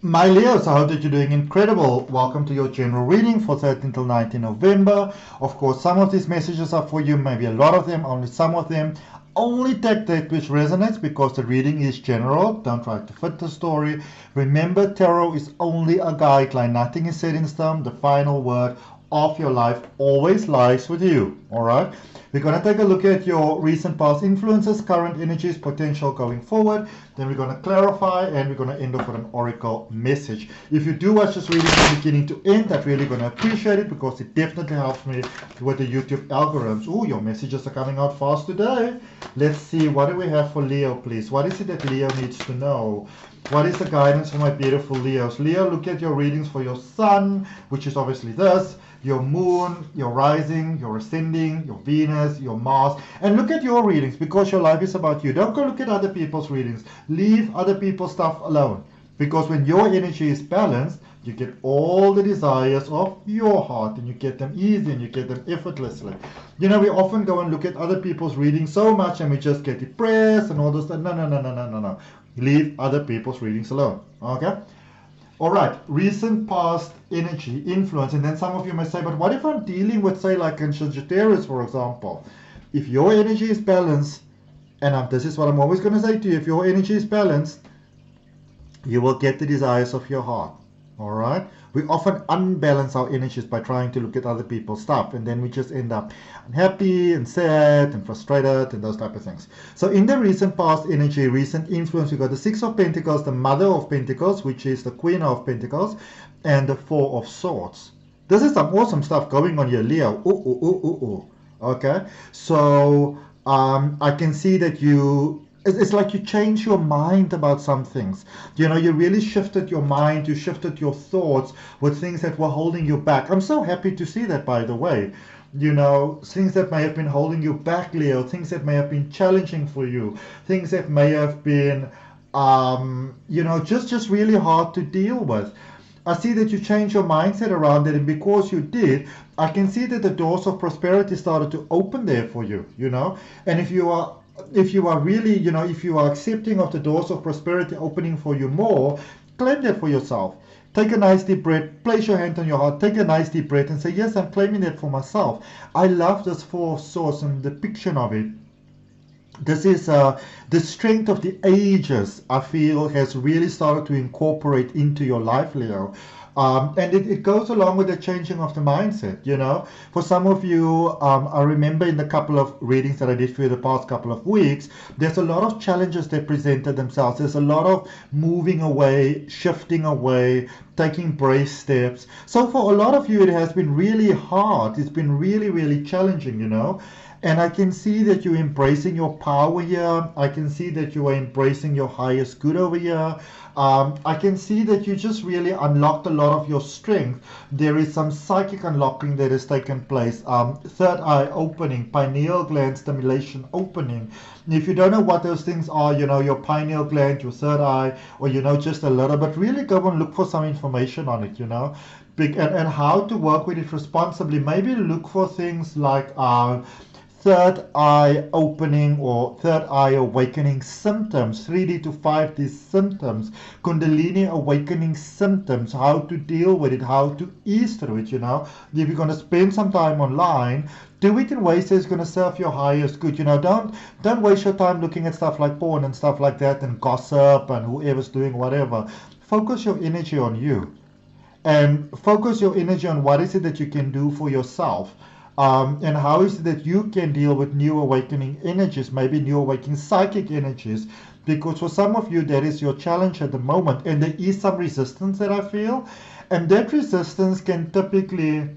My Leos, I hope that you're doing incredible. Welcome to your general reading for 13 till 19 November. Of course, some of these messages are for you, maybe a lot of them, only some of them. Only take that which resonates because the reading is general. Don't try to fit the story. Remember, tarot is only a guideline. Nothing is set in stone. The final word of your life always lies with you. All right? We're going to take a look at your recent past influences, current energies, potential going forward. Then we're going to clarify and we're going to end off with an oracle message. If you do watch this reading from beginning to end, I'm really going to appreciate it because it definitely helps me with the YouTube algorithms. Oh, your messages are coming out fast today. Let's see, what do we have for Leo, please? What is it that Leo needs to know? What is the guidance for my beautiful Leos? Leo, look at your readings for your sun, which is obviously this, your moon, your rising, your ascending, your Venus, your Mars, and look at your readings because your life is about you. Don't go look at other people's readings. Leave other people's stuff alone, because when your energy is balanced, you get all the desires of your heart and you get them easy and you get them effortlessly. You know, we often go and look at other people's readings so much and we just get depressed and all those stuff. No. Leave other people's readings alone. Okay? All right, recent past energy influence, and then some of you may say, but what if I'm dealing with, say, like in Sagittarius, for example? If your energy is balanced, and this is what I'm always going to say to you, if your energy is balanced, you will get the desires of your heart. All right? We often unbalance our energies by trying to look at other people's stuff, and then we just end up unhappy and sad and frustrated and those type of things. So in the recent past energy, recent influence, we've got the Six of Pentacles, the Mother of Pentacles, which is the Queen of Pentacles, and the Four of Swords. This is some awesome stuff going on here, Leo. Okay? So I can see that it's like you change your mind about some things. You know, you really shifted your mind, you shifted your thoughts with things that were holding you back. I'm so happy to see that, by the way. You know, things that may have been holding you back, Leo, things that may have been challenging for you, things that may have been, you know, just really hard to deal with. I see that you changed your mindset around it, and because you did, I can see that the doors of prosperity started to open there for you, you know. And if you are really, you know, if you are accepting of the doors of prosperity opening for you more, claim that for yourself. Take a nice deep breath, place your hand on your heart, take a nice deep breath and say, yes, I'm claiming that for myself. I love this Four of Swords and the depiction of it. This is the strength of the ages, I feel, has really started to incorporate into your life, Leo. And it goes along with the changing of the mindset, you know. For some of you, I remember in the couple of readings that I did for you the past couple of weeks, there's a lot of challenges that presented themselves. There's a lot of moving away, shifting away, taking brave steps. So for a lot of you, it has been really hard. It's been really, really challenging, you know. And I can see that you're embracing your power here. I can see that you are embracing your highest good over here. I can see that you just really unlocked a lot of your strength. There is some psychic unlocking that has taken place. Third eye opening, pineal gland stimulation opening. If you don't know what those things are, you know, your pineal gland, your third eye, or you know, just a little bit, really go and look for some information on it, you know, and how to work with it responsibly. Maybe look for things like third eye opening or third eye awakening symptoms, 3D to 5D symptoms, Kundalini awakening symptoms, how to deal with it, how to ease through it, you know. If you're going to spend some time online, do it in ways that's going to serve your highest good. You know, don't waste your time looking at stuff like porn and stuff like that and gossip and whoever's doing whatever. Focus your energy on you. And focus your energy on what is it that you can do for yourself. And how is it that you can deal with new awakening energies, maybe new awakening psychic energies, because for some of you that is your challenge at the moment, and there is some resistance that I feel, and that resistance can typically,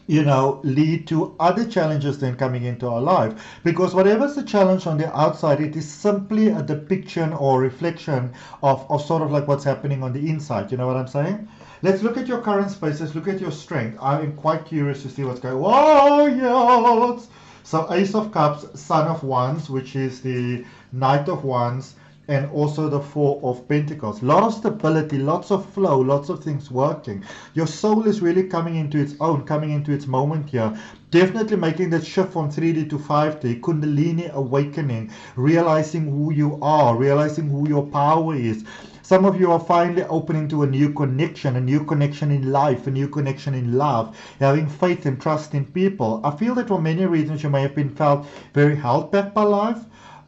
you know, lead to other challenges then coming into our life, because whatever's the challenge on the outside, it is simply a depiction or reflection of sort of like what's happening on the inside. You know what I'm saying? Let's look at your current space. Let's look at your strength. I'm quite curious to see what's going on. Oh, yes. So Ace of Cups, Son of Wands, which is the Knight of Wands, and also the Four of Pentacles. A lot of stability, lots of flow, lots of things working. Your soul is really coming into its own, coming into its moment here. Definitely making that shift from 3D to 5D, Kundalini awakening, realizing who you are, realizing who your power is. Some of you are finally opening to a new connection in life, a new connection in love, having faith and trust in people. I feel that for many reasons you may have been felt very held back by life.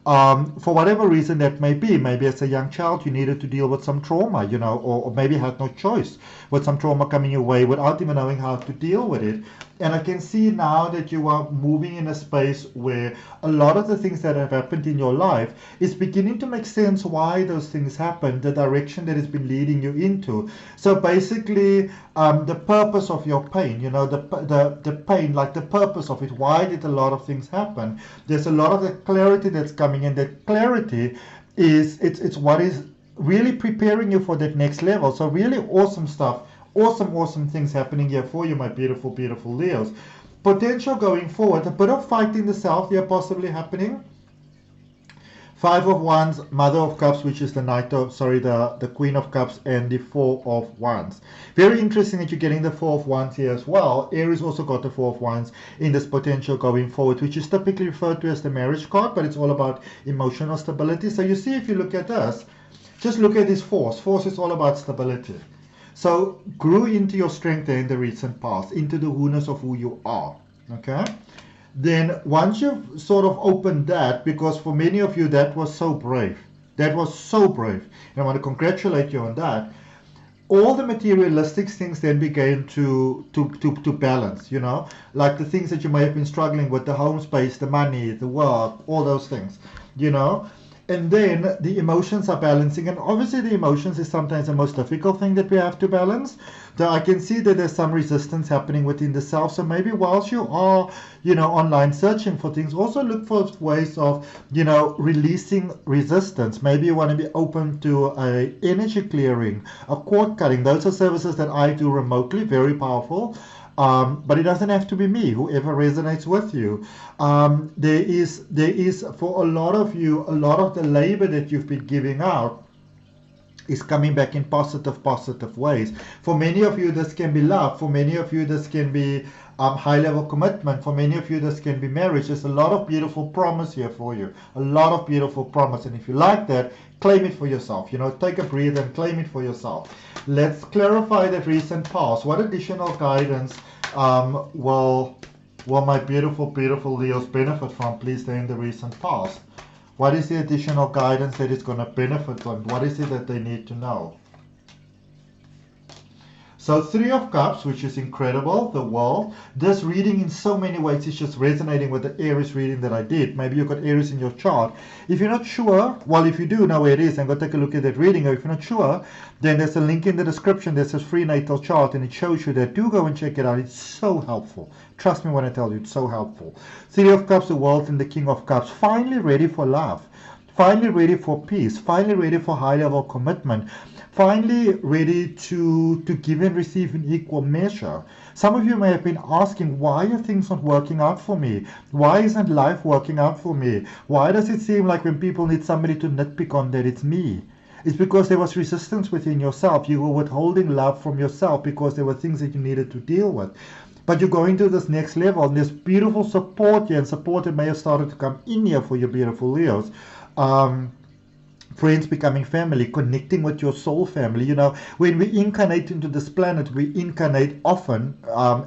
For whatever reason that may be, maybe as a young child you needed to deal with some trauma, you know, or maybe had no choice with some trauma coming your way without even knowing how to deal with it. And I can see now that you are moving in a space where a lot of the things that have happened in your life is beginning to make sense why those things happened, the direction that it's been leading you into. So basically, the purpose of your pain, you know, the pain, like the purpose of it, why did a lot of things happen? There's a lot of the clarity that's coming in. That clarity is, it's what is really preparing you for that next level. So really awesome stuff. Awesome things happening here for you, my beautiful Leos. Potential going forward, a bit of fight in the south here possibly happening. 5 of Wands, Mother of Cups, which is the Knight of, the Queen of Cups, and the 4 of Wands. Very interesting that you're getting the 4 of Wands here as well. Aries also got the 4 of Wands in this potential going forward, which is typically referred to as the marriage card, but it's all about emotional stability. So you see, if you look at this, just look at this force. Force is all about stability. So grew into your strength there in the recent past, into the who-ness of who you are, okay? Then once you've sort of opened that, because for many of you that was so brave. That was so brave. And I want to congratulate you on that. All the materialistic things then began to balance, you know? Like the things that you may have been struggling with, the home space, the money, the work, all those things, you know? And then the emotions are balancing, and obviously the emotions is sometimes the most difficult thing that we have to balance. So I can see that there's some resistance happening within the self. So maybe whilst you are, you know, online searching for things, also look for ways of, you know, releasing resistance. Maybe you want to be open to a energy clearing, a cord cutting. Those are services that I do remotely, very powerful. But it doesn't have to be me, whoever resonates with you. There is for a lot of you, a lot of the labor that you've been giving out is coming back in positive ways. For many of you, this can be love. For many of you, this can be high-level commitment. For many of you, this can be marriage. There's a lot of beautiful promise here for you. A lot of beautiful promise. And if you like that, claim it for yourself. You know, take a breather and claim it for yourself. Let's clarify that recent past. What additional guidance will my beautiful Leos benefit from, please, there in the recent past? What is the additional guidance that is going to benefit them? What is it that they need to know? So 3 of Cups, which is incredible, the World. This reading in so many ways is just resonating with the Aries reading that I did. Maybe you've got Aries in your chart. If you're not sure, well, if you do know where it is, then go take a look at that reading. Or if you're not sure, then there's a link in the description that says free natal chart, and it shows you that. Do go and check it out. It's so helpful. Trust me when I tell you, it's so helpful. 3 of Cups, the World, and the King of Cups. Finally ready for love. Finally ready for peace. Finally ready for high-level commitment. Finally ready to give and receive in equal measure. Some of you may have been asking, why are things not working out for me? Why isn't life working out for me? Why does it seem like when people need somebody to nitpick on that it's me? It's because there was resistance within yourself. You were withholding love from yourself because there were things that you needed to deal with. But you're going to this next level, and there's beautiful support here, and support that may have started to come in here for your beautiful Leos. Friends becoming family, connecting with your soul family. You know, when we incarnate into this planet, we incarnate often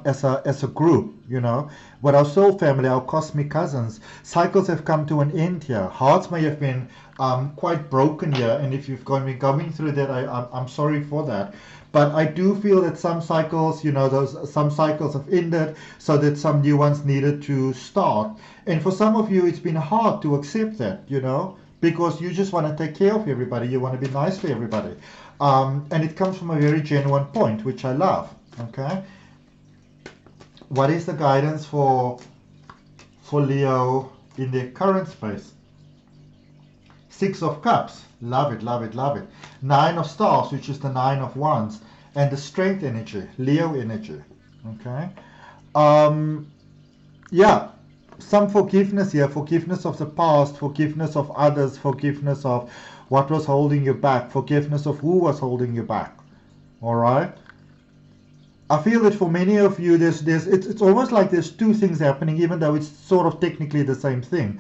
as a group, you know, with our soul family, our cosmic cousins. Cycles have come to an end here. Hearts may have been quite broken here, and if you've been going through that, I'm sorry for that. But I do feel that some cycles, you know, some cycles have ended, so that some new ones needed to start. And for some of you, it's been hard to accept that, you know, because you just want to take care of everybody. You want to be nice to everybody. And it comes from a very genuine point, which I love. Okay. What is the guidance for Leo in their current space? 6 of Cups. Love it, love it, love it. 9 of Stars, which is the 9 of Wands. And the Strength energy, Leo energy. Okay. Yeah. Some forgiveness here, forgiveness of the past, forgiveness of others, forgiveness of what was holding you back, forgiveness of who was holding you back. All right. I feel that for many of you, it's almost like there's 2 things happening, even though it's sort of technically the same thing.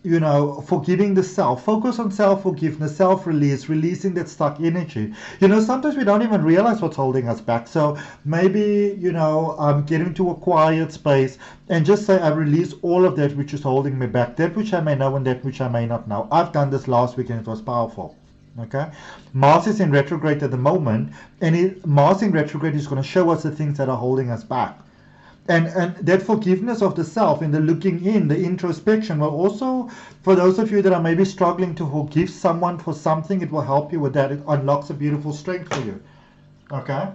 you know, forgiving the self. Focus on self-forgiveness, self-release, releasing that stuck energy. You know, sometimes we don't even realize what's holding us back. So maybe, you know, get into a quiet space and just say, I release all of that which is holding me back, that which I may know and that which I may not know. I've done this last week and it was powerful. Okay, Mars is in retrograde at the moment, and Mars in retrograde is going to show us the things that are holding us back. And that forgiveness of the self and the looking in, the introspection will also, for those of you that are maybe struggling to forgive someone for something, it will help you with that. It unlocks a beautiful strength for you. Okay?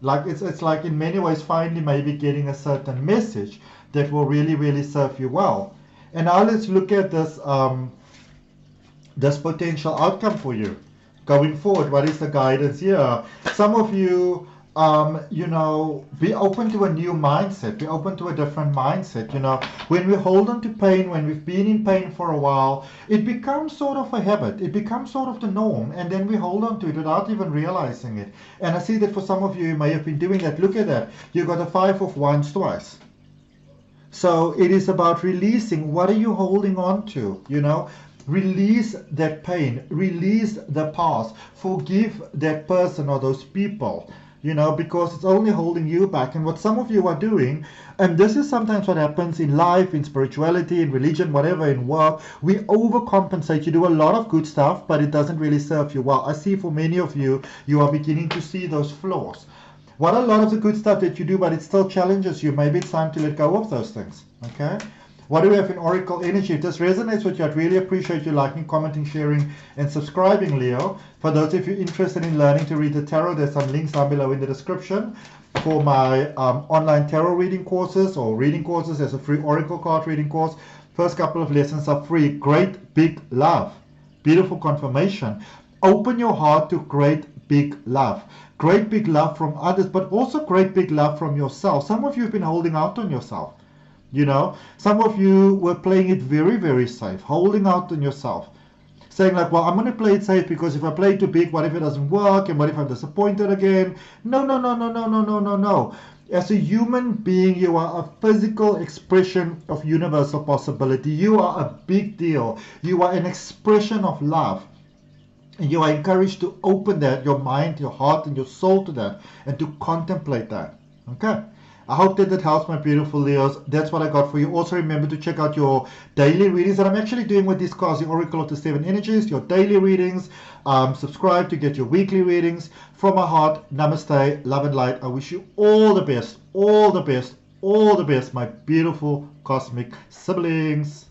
Like it's like in many ways finally maybe getting a certain message that will really, really serve you well. And now let's look at this this potential outcome for you going forward. What is the guidance here? Some of you you know, be open to a new mindset, be open to a different mindset. You know, when we hold on to pain, when we've been in pain for a while, it becomes sort of a habit, it becomes sort of the norm, and then we hold on to it without even realizing it. And I see that for some of you, you may have been doing that. Look at that, you got a 5 of Wands twice. So it is about releasing. What are you holding on to? You know, release that pain, release the past, forgive that person or those people. You know, because it's only holding you back. And what some of you are doing, and this is sometimes what happens in life, in spirituality, in religion, whatever, in work, we overcompensate. You do a lot of good stuff, but it doesn't really serve you well. I see for many of you, you are beginning to see those flaws. What a lot of the good stuff that you do, but it still challenges you. Maybe it's time to let go of those things. Okay? What do we have in Oracle Energy? If this resonates with you, I'd really appreciate you liking, commenting, sharing, and subscribing, Leo. For those of you interested in learning to read the tarot, there's some links down below in the description for my online tarot reading courses or reading courses. There's a free Oracle card reading course. First couple of lessons are free. Great big love. Beautiful confirmation. Open your heart to great big love. Great big love from others, but also great big love from yourself. Some of you have been holding out on yourself. You know, some of you were playing it very, very safe, holding out on yourself, saying like, well, I'm going to play it safe because if I play it too big, what if it doesn't work? And what if I'm disappointed again? No, no, no, no, no, no, no, no, no. As a human being, you are a physical expression of universal possibility. You are a big deal. You are an expression of love. And you are encouraged to open that, your mind, your heart, and your soul to that, and to contemplate that. Okay? I hope that helps, my beautiful Leos. That's what I got for you. Also remember to check out your daily readings that I'm actually doing with these cards, the Oracle of the 7 Energies, your daily readings. Subscribe to get your weekly readings. From my heart, namaste, love and light. I wish you all the best, all the best, all the best, my beautiful cosmic siblings.